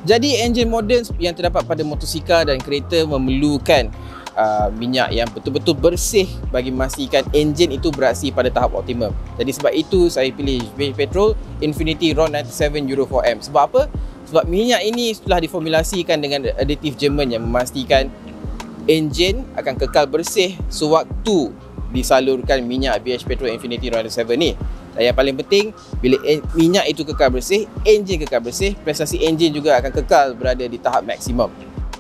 Jadi enjin moden yang terdapat pada motosikal dan kereta memerlukan minyak yang betul-betul bersih bagi memastikan enjin itu beraksi pada tahap optimum. Jadi sebab itu saya pilih BH Petrol Infinity RON 97 Euro 4M. Sebab apa? Sebab minyak ini telah diformulasikan dengan aditif Jerman yang memastikan enjin akan kekal bersih sewaktu disalurkan minyak BH Petrol Infinity RON 97 ni. Dan yang paling penting, bila minyak itu kekal bersih, enjin kekal bersih, prestasi enjin juga akan kekal berada di tahap maksimum.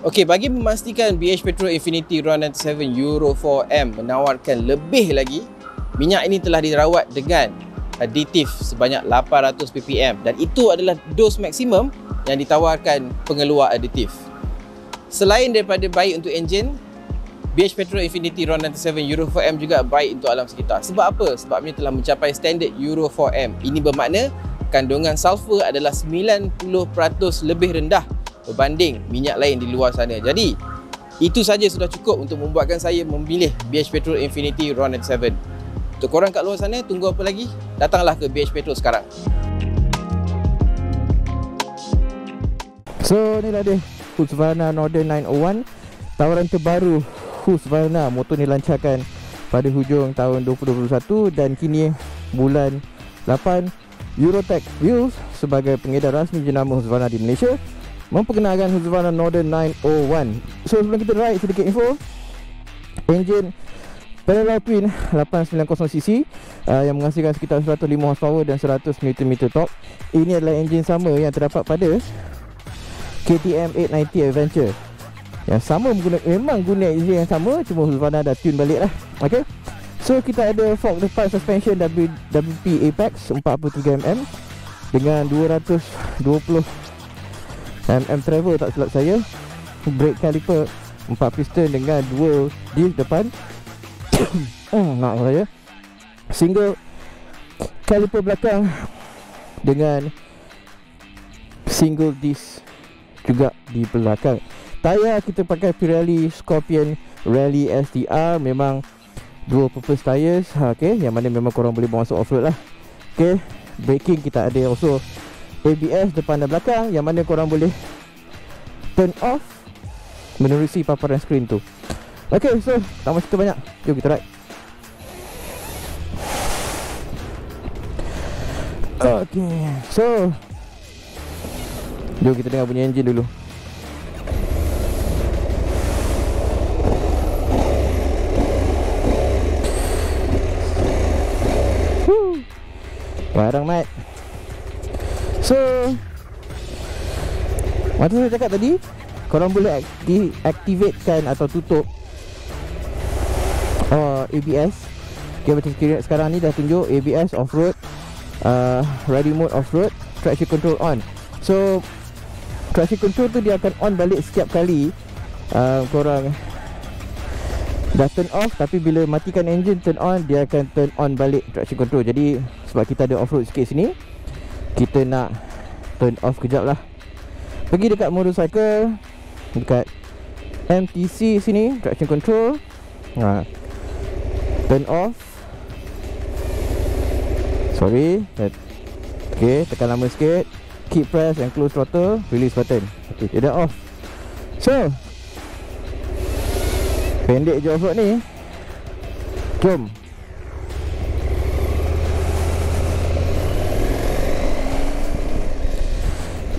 Okey, bagi memastikan BH Petrol Infinity RON 97 Euro 4M menawarkan lebih lagi, minyak ini telah dirawat dengan aditif sebanyak 800 ppm dan itu adalah dos maksimum yang ditawarkan pengeluar aditif. Selain daripada baik untuk enjin, BH Petrol Infinity RON 97 Euro 4M juga baik untuk alam sekitar. Sebab apa? Sebabnya telah mencapai standard Euro 4M. Ini bermakna kandungan sulfur adalah 90% lebih rendah berbanding minyak lain di luar sana. Jadi, itu saja sudah cukup untuk membuatkan saya memilih BH Petrol Infinity RON 97. Untuk korang kat luar sana, tunggu apa lagi? Datanglah ke BH Petrol sekarang. So, inilah dia Husqvarna Northern 901, tawaran terbaru Husqvarna. Motor ni lancarkan pada hujung tahun 2021 dan kini bulan 8 Eurotech Wheels sebagai pengedar rasmi jenama Husqvarna di Malaysia memperkenalkan Husqvarna Northern 901. So sebelum kita ride, sedikit info. Enjin parallel twin 890cc yang menghasilkan sekitar 105 horsepower dan 100 Nm torque. Ini adalah enjin sama yang terdapat pada KTM 890 Adventure. Yang sama memang guna enjin yang sama, cuma Husqvarna dah tune balik lah. Okay, so kita ada fork depan suspension WP Apex 43mm dengan 220 mm travel tak silap saya. Brake caliper 4 piston dengan 2 disc depan. Nak saya single caliper belakang dengan single disc juga di belakang. Tayar kita pakai Pirelli Scorpion Rally STR, memang dual purpose tyres, okay, yang mana memang korang boleh bawa masuk off-road lah. Okay, braking kita ada also ABS depan dan belakang yang mana korang boleh turn off menerusi paparan skrin tu. Okay, so tak mahu cerita banyak, jom kita ride. Okay, so jom kita dengar bunyi enjin dulu. Barang mat. So macam saya cakap tadi, korang boleh deactivatekan atau tutup ABS. Okay, macam sekarang ni dah tunjuk ABS off-road, radio mode off-road, traction control on. So traction control tu dia akan on balik setiap kali korang dah turn off, tapi bila matikan engine turn on, dia akan turn on balik traction control. Jadi sebab kita ada off-road sikit sini, kita nak turn off kejap lah. Pergi dekat motorcycle, dekat MTC sini, traction control, turn off. Sorry, okay, tekan lama sikit, keep press and close throttle, release button. Okay, dia dah off. So pendek je off-road ni, jom.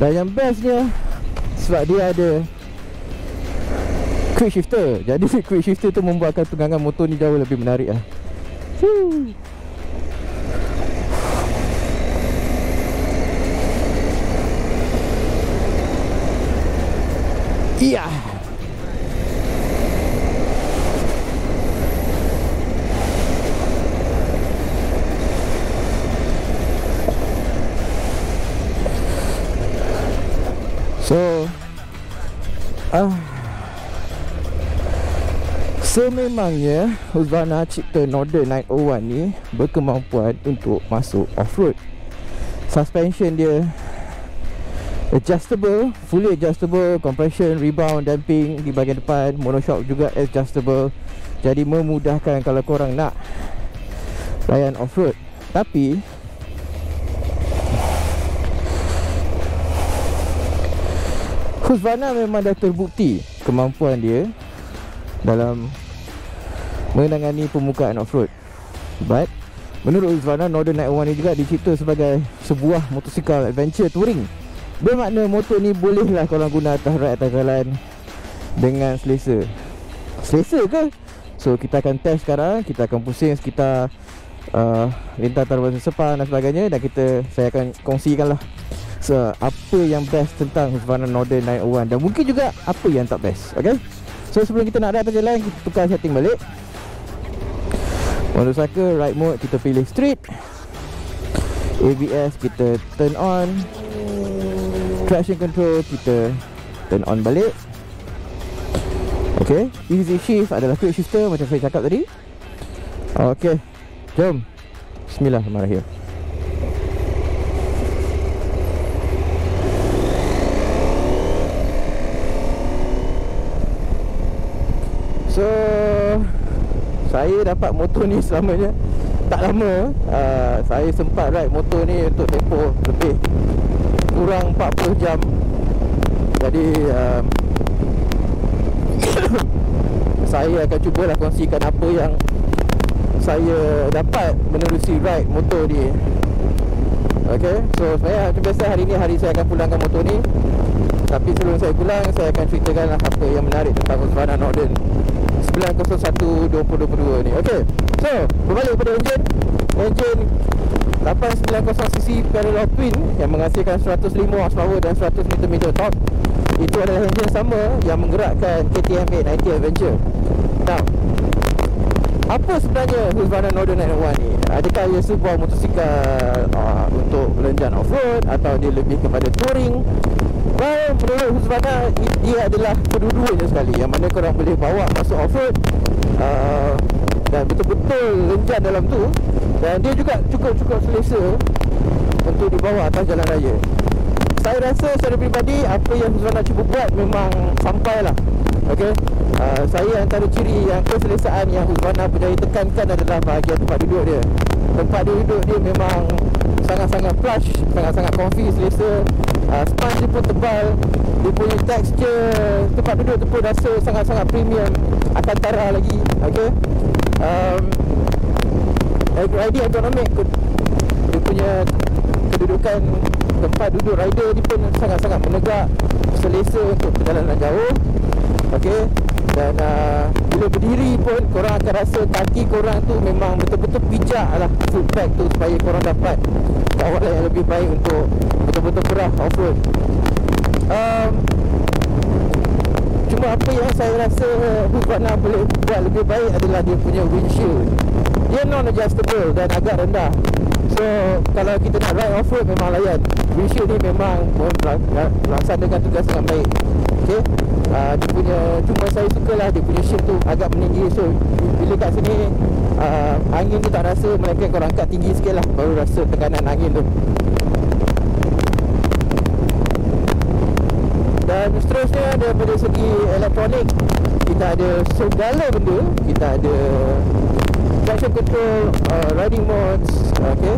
Dan yang bestnya, sebab dia ada quick shifter, jadi quick shifter tu membuatkan tunggangan motor ni jauh lebih menarik lah. Iya. So sememangnya Husqvarna cipta Northern 901 ni berkemampuan untuk masuk off-road. Suspension dia adjustable, fully adjustable, compression, rebound, damping di bahagian depan, monoshock juga adjustable. Jadi memudahkan kalau korang nak layan off-road. Tapi Husqvarna memang dah terbukti kemampuan dia dalam menangani permukaan off-road. But menurut Husqvarna, Northern 901 ni juga dicipta sebagai sebuah motosikal adventure touring. Bermakna motor ni bolehlah korang guna atas ride atas jalan dengan selesa. Selesa ke? So kita akan test sekarang. Kita akan pusing sekitar lintas antarabangsa Sepang dan sebagainya. Dan saya akan kongsikan lah apa yang best tentang Husqvarna Northern 901 dan mungkin juga apa yang tak best. Okay, so sebelum kita nak ride atas jalan, kita tukar setting balik. Motorcycle ride mode kita pilih street. ABS kita turn on. Traction control kita turn on balik. Okay, easy shift adalah quick shifter macam saya cakap tadi. Okay, jom. Bismillahirrahmanirrahim. So saya dapat motor ni selamanya tak lama. Saya sempat ride motor ni untuk tempoh lebih kurang 40 jam. Jadi saya akan cubalah kongsikan apa yang saya dapat menerusi ride motor ni. Okay, so sebenarnya macam biasa hari ni hari saya akan pulangkan motor ni. Tapi sebelum saya pulang, saya akan ceritakan apa yang menarik tentang Husqvarna Northern 901 2022 ni. Okay, so berbalik pada enjin 890cc parallel twin yang menghasilkan 105 horsepower dan 100 Nm torque. Itu adalah enjin sama yang menggerakkan KTM 890 Adventure. Now, apa sebenarnya Husqvarna Northern 901 ni? Adakah ia sebuah motosikal untuk lenjan off-road atau dia lebih kepada touring? Well, menurut Husqvarna, dia adalah kedua-duanya sekali. Yang mana korang boleh bawa masuk off-road dan betul-betul lenjan dalam tu. Dan dia juga cukup selesa untuk dibawa atas jalan raya. Saya rasa secara peribadi, apa yang Husqvarna cuba buat memang sampai lah. Okay, saya antara ciri yang keselesaan yang Husqvarna berjaya tekankan adalah bahagian tempat duduk dia. Tempat duduk dia memang sangat-sangat plush, sangat-sangat comfy, selesa. Sponge dia pun tebal. Dia punya texture tempat duduk tu pun rasa sangat-sangat premium, Alcantara lagi. Okay, riding ergonomic. Dia punya kedudukan tempat duduk rider ni pun sangat-sangat menegak, selesa untuk perjalanan jauh. Okay, dan bila berdiri pun korang akan rasa kaki korang tu memang betul-betul pijak lah foot peg tu, supaya korang dapat kawalan yang lebih baik untuk betul-betul perah off-road. Cuma apa yang saya rasa Husqvarna boleh buat lebih baik adalah dia punya windshield. Dia non-adjustable dan agak rendah. So kalau kita nak ride off-road memang layan. Windshield ni memang melaksanakan tugas dengan baik. Okay, dia punya, cuma saya sukalah dia punya shape tu agak meninggi. So bila kat sini angin tu tak rasa, melainkan korang angkat tinggi sikit lah, baru rasa tekanan angin tu. Dan seterusnya daripada segi elektronik, kita ada segala benda. Kita ada traction control, riding modes. Okay,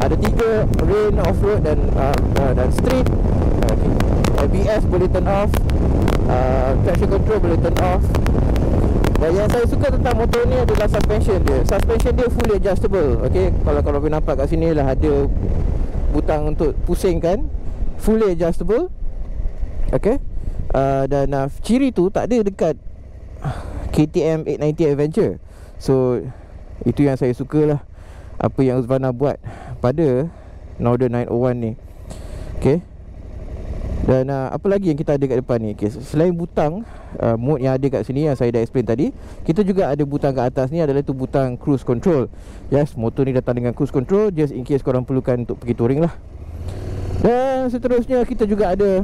ada 3, rain, off-road dan street. Okay, ABS boleh turn off, traction control boleh turn off. Dan yang saya suka tentang motor ni adalah suspension dia. Suspension dia fully adjustable. Okay, kalau boleh nampak kat sini lah ada butang untuk pusingkan, fully adjustable. Okay, dan ciri tu tak ada dekat KTM 890 Adventure. So itu yang saya suka lah, apa yang Husqvarna buat pada Northern 901 ni. Okay, dan apa lagi yang kita ada kat depan ni? Okay, selain butang mode yang ada kat sini yang saya dah explain tadi, kita juga ada butang kat atas ni, adalah tu butang cruise control. Yes, motor ni datang dengan cruise control, just in case korang perlukan untuk pergi touring lah. Dan seterusnya kita juga ada,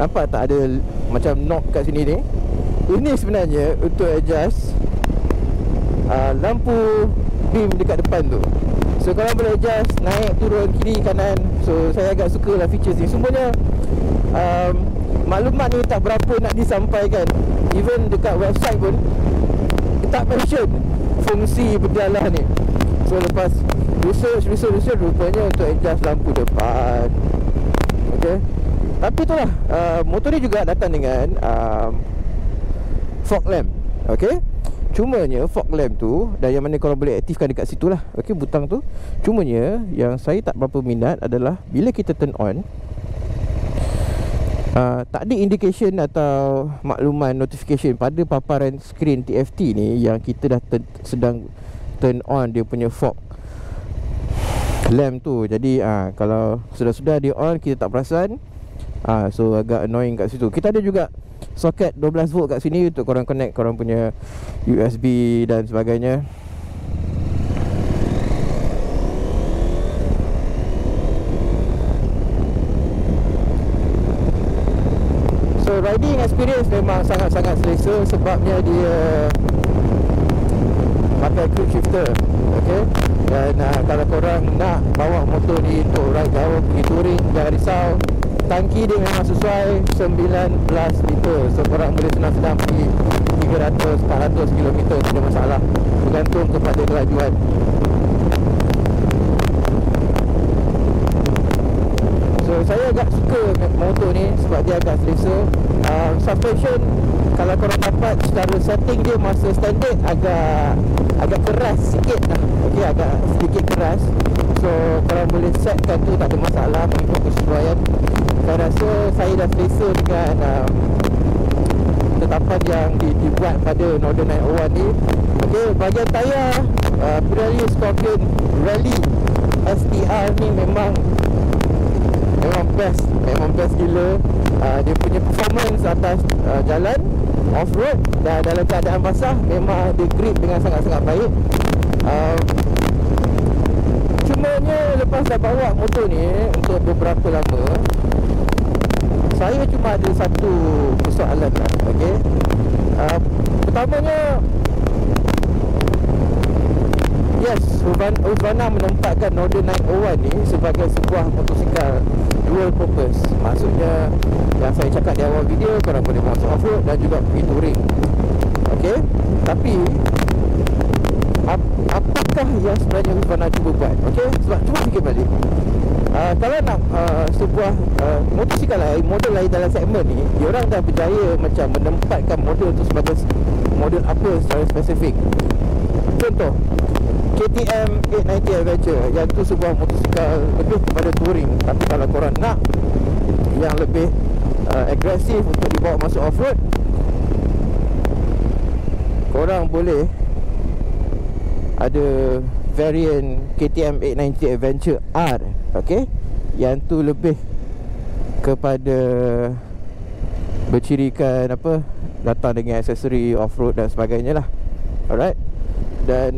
nampak tak ada macam knob kat sini ni? Ini sebenarnya untuk adjust lampu beam dekat depan tu. So korang boleh adjust naik, turun, kiri, kanan. So saya agak suka lah features ni. Semuanya maklumat ni tak berapa nak disampaikan. Even dekat website pun tak mention fungsi berdalah ni. So lepas research rupanya untuk adjust lampu depan. Okay, Tapi itulah, motor ni juga datang dengan fog lamp. Okay, cumanya fog lamp tu, dan yang mana korang boleh aktifkan dekat situ lah, okay, butang tu. Cumanya yang saya tak berapa minat adalah bila kita turn on, tak ada indication atau makluman notification pada paparan skrin TFT ni yang kita dah sedang turn on dia punya fog lamp tu. Jadi kalau sudah-sudah dia on, kita tak perasan. So agak annoying kat situ. Kita ada juga soket 12 volt kat sini untuk korang connect korang punya USB dan sebagainya. So riding experience memang sangat-sangat selesa sebabnya dia pakai cruise shifter. Okay, dan kalau korang nak bawa motor ni untuk ride jauh, pergi touring, jangan risau, tangki dia memang sesuai 19 liter. So korang boleh senang-senang pergi 300-400 km, tidak masalah, bergantung kepada kelajuan. So saya agak suka motor ni sebab dia agak selesa. Suspension kalau korang dapat secara setting dia masa standard agak keras sikit lah. Okay, agak sedikit keras. So korang boleh setkan tu, tak ada masalah, mengikut kesesuaian. Saya rasa saya dah selesa dengan tetapan yang dibuat pada Northern 901 ni. Okay, bahagian tayar Pirelli Scorpion Rally STR ni memang best gila. Dia punya performance atas jalan off-road dan dalam keadaan basah memang dia grip dengan sangat-sangat baik. Cumanya lepas dah bawa motor ni untuk beberapa lama, saya cuma ada satu persoalan lah. Okay, pertamanya, yes, Husqvarna menempatkan Northern 901 ni sebagai sebuah motosikal dual purpose. Maksudnya yang saya cakap di awal video, korang boleh masuk off-road dan juga pergi touring. Okay, tapi apakah yang sebenarnya Husqvarna cuba buat? Okay, sebab cuba fikir balik, kalau nak sebuah motosikal lain, model lain dalam segmen ni, diorang dah berjaya macam menempatkan model tu sebagai model apa secara spesifik. Contoh KTM 890 Adventure, yang tu sebuah motosikal lebih kepada touring. Tapi kalau korang nak yang lebih agresif untuk dibawa masuk off-road, korang boleh ada variant KTM 890 Adventure R. Okay, yang tu lebih kepada bercirikan apa, datang dengan aksesori off-road dan sebagainya lah. Alright. Dan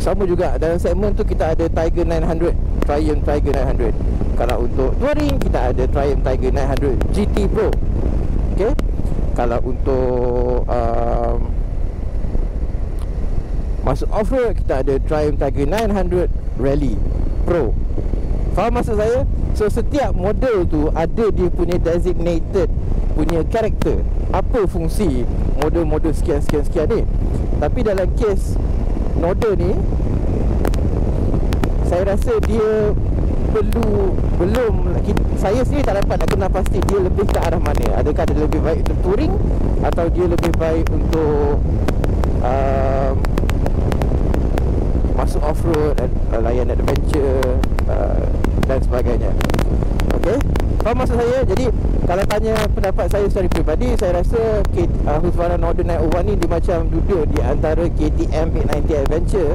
sama juga dalam segmen tu kita ada Tiger 900, Triumph Tiger 900. Kalau untuk touring kita ada Triumph Tiger 900 GT Pro. Okay, kalau untuk masuk off-road kita ada Triumph Tiger 900 Rally Pro. Faham maksud saya? So setiap model tu ada dia punya designated punya karakter, apa fungsi model-model sekian-sekian ni. Tapi dalam kes Northern ni, saya rasa dia belum saya sendiri tak dapat nak kenal pasti dia lebih ke arah mana. Adakah dia lebih baik untuk touring atau dia lebih baik untuk masuk off-road, layan adventure dan sebagainya. Okay, faham maksud saya? Jadi kalau tanya pendapat saya secara peribadi, saya rasa Husqvarna Northern 901 ni dia macam duduk di antara KTM 890 Adventure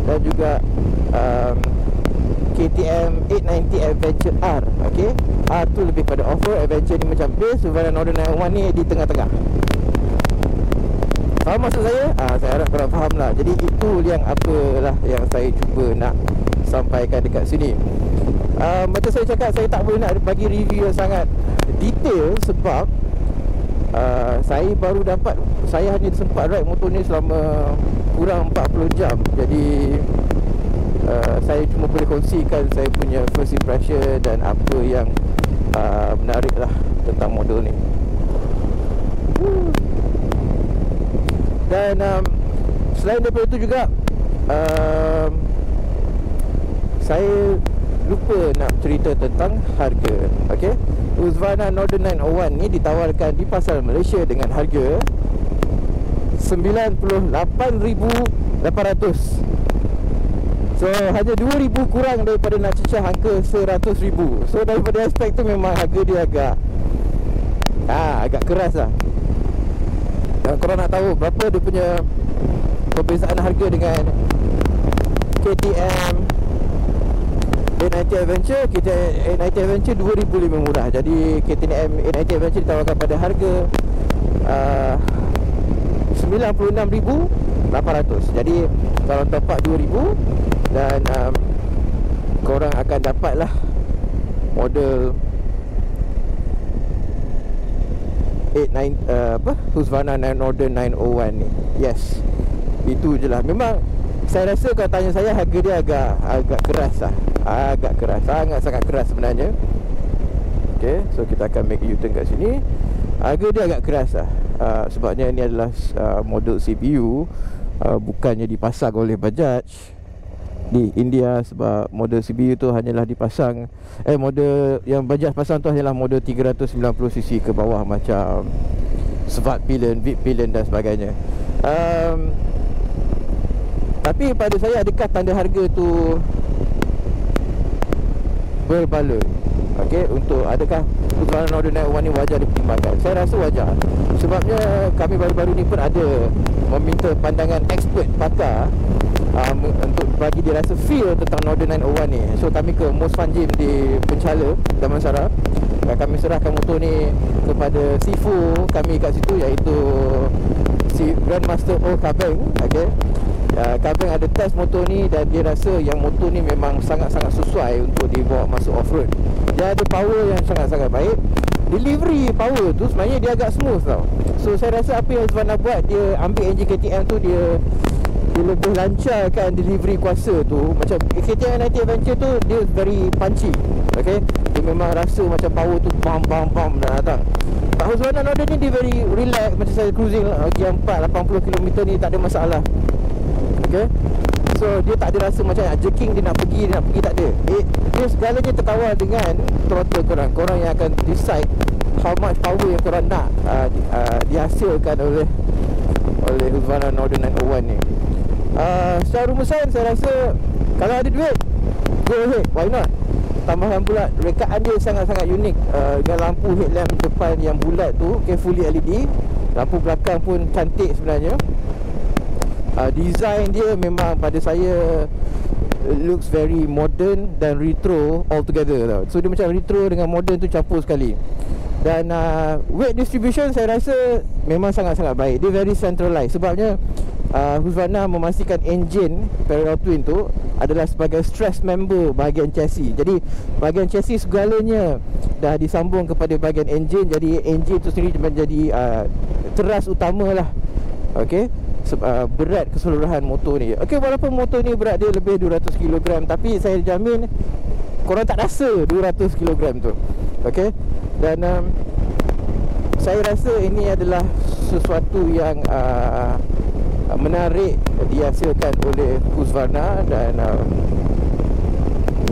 dan juga KTM 890 Adventure R. Okay, R tu lebih pada off-road, Adventure ni macam base. Husqvarna Northern 901 ni di tengah-tengah. Faham maksud saya? Saya harap korang faham lah. Jadi itu yang apalah yang saya cuba nak sampaikan dekat sini. Macam saya cakap, saya tak boleh nak bagi review yang sangat detail sebab saya hanya sempat ride motor ni selama kurang 40 jam. Jadi saya cuma boleh kongsikan saya punya first impression dan apa yang menarik lah tentang model ni. Dan selain daripada itu juga, saya lupa nak cerita tentang harga. Okey, Husqvarna Northern 901 ni ditawarkan di pasar Malaysia dengan harga 98,800. So hanya 2,000 kurang daripada nak cecah angka 100,000. So daripada aspek tu memang harga dia agak keras lah. Dan korang nak tahu berapa dia punya perbezaan harga dengan KTM 890 Adventure. KTM 890 Adventure 2,000 lebih murah. Jadi KTM 890 Adventure ditawarkan pada harga 96,800. Jadi kalau top up 2,000 dan korang akan dapatlah model Husqvarna Northern 901 ni. Yes, itu je lah. Memang saya rasa kalau tanya saya, harga dia agak keras lah. Agak keras, sangat keras sebenarnya. Okay, so kita akan make U-turn kat sini. Harga dia agak keras lah. Sebabnya ini adalah model CPU, bukannya dipasang oleh Bajaj di India. Sebab model CPU tu hanyalah dipasang, model yang Bajaj pasang tu hanyalah model 390cc ke bawah, macam Smart Pillion, VIP Pillion dan sebagainya. Tapi pada saya, adakah tanda harga tu berbaloi? Okey, untuk adakah Husqvarna Northern 901 ni wajar dipertimbangkan? Saya rasa wajar. Sebabnya kami baru-baru ni pun ada meminta pandangan expert pakar untuk bagi dia rasa feel tentang Northern 901 ni. So kami ke Most Fun Gym di Penchala, Damansara, dan kami serahkan motor ni kepada Sifu kami kat situ, iaitu si Grandmaster O Kabeng. Okey, Kabeng ada test motor ni dan dia rasa yang motor ni memang sangat-sangat sesuai untuk dibawa masuk off-road. Dia ada power yang sangat-sangat baik. Delivery power tu sebenarnya dia agak smooth tau. So saya rasa apa yang Husqvarna buat, dia ambil enjin KTM tu, dia lebih lancarkan delivery kuasa tu. Macam KTM 90 Adventure tu, dia very punchy. Okay, dia memang rasa macam power tu bam dah datang. Pak Husqvarna Northern ni dia very relax. Macam saya cruising lagi 80 km ni tak ada masalah. Okay, so dia tak ada rasa macam jerking, dia nak pergi tak ada. Dia segalanya terkawal dengan throttle korang. Korang yang akan decide how much power yang korang nak dihasilkan oleh Husqvarna Northern 901 ni. Secara rumusan saya rasa kalau ada duit, go ahead, why not? Tambahan pula rekaan dia sangat-sangat unik, dengan lampu headlamp depan yang bulat tu, fully LED. Lampu belakang pun cantik sebenarnya. Design dia memang pada saya looks very modern dan retro all together tau. So dia macam retro dengan modern tu campur sekali. Dan weight distribution saya rasa memang sangat-sangat baik. Dia very centralized. Sebabnya Husqvarna memastikan enjin parallel twin tu adalah sebagai stress member bahagian chassis. Jadi bahagian chassis segalanya dah disambung kepada bahagian enjin. Jadi enjin tu sendiri menjadi teras utama lah. Okay, berat keseluruhan motor ni. Okay, walaupun motor ni berat dia lebih 200 kg, tapi saya jamin korang tak rasa 200 kg tu. Okay, dan saya rasa ini adalah sesuatu yang menarik dihasilkan oleh Husqvarna. Dan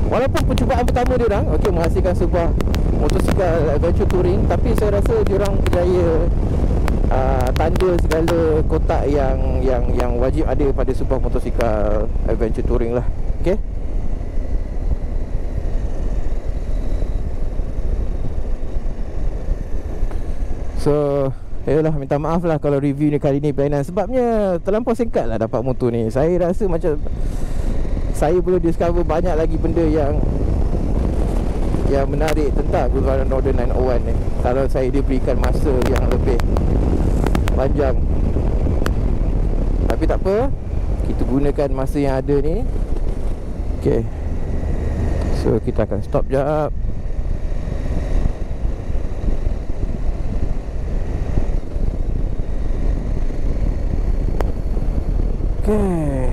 walaupun percubaan pertama dia orang menghasilkan sebuah motosikal adventure touring, tapi saya rasa dia orang berjaya tanda segala kotak yang wajib ada pada sebuah motosikal adventure touring lah. Okay, so yalah, minta maaf lah kalau review ni kali ni berlainan. Sebabnya terlampau singkat lah dapat motor ni. Saya rasa macam saya perlu discover banyak lagi benda yang menarik tentang Husqvarna Northern 901 ni, kalau saya diberikan masa yang lebih panjang. Tapi tak apa, kita gunakan masa yang ada ni. Okay, so kita akan stop jap. Okay,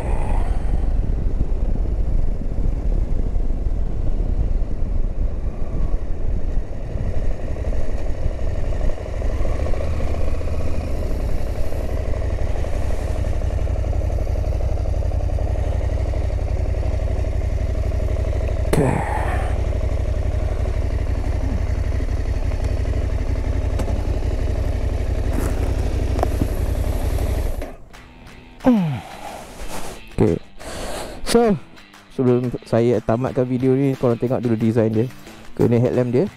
okay. So sebelum saya tamatkan video ni, korang tengok dulu design dia. Kena headlamp dia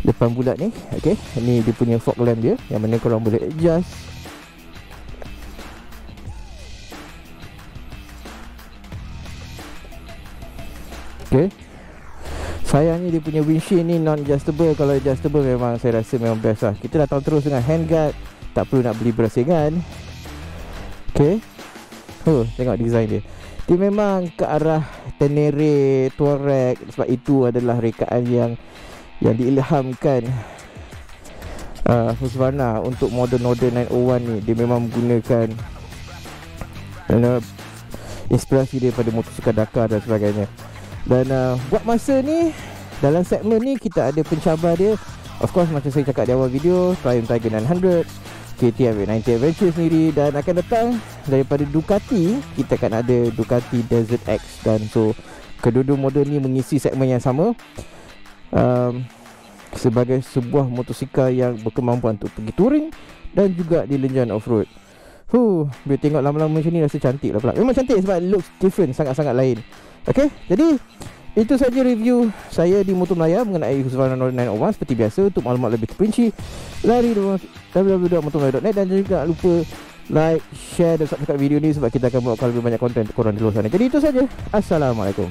depan bulat ni. Okay, ni dia punya fog lamp dia, yang mana korang boleh adjust. Okay, sayangnya dia punya windshield ni non adjustable. Kalau adjustable memang saya rasa memang best lah. Kita datang terus dengan handguard, tak perlu nak beli berasingan. Okay, tengok design dia. Dia memang ke arah Tenere Touareg, sebab itu adalah rekaan yang diilhamkan Husqvarna untuk model 901 ni. Dia memang menggunakan inspirasi daripada motosikal Dakar dan sebagainya. Dan buat masa ni, dalam segmen ni kita ada pencabar dia. Of course, macam saya cakap di awal video, Triumph Tiger 900, KTM 90 Adventure sendiri. Dan akan datang daripada Ducati, kita akan ada Ducati Desert X. Dan so kedua-dua model ni mengisi segmen yang sama, sebagai sebuah motosikal yang berkemampuan untuk pergi touring dan juga dilenjan off-road. Bila tengok lama-lama macam ni rasa cantik lah pula. Memang cantik sebab looks different, sangat-sangat lain. Okay, jadi itu saja review saya di Motor Melaya mengenai Husqvarna 901. Seperti biasa, untuk maklumat lebih terperinci, lari www.motormelaya.net. Dan jangan lupa like, share dan subscribe video ni, sebab kita akan buatkan lebih banyak konten untuk korang di luar sana. Jadi itu saja. Assalamualaikum.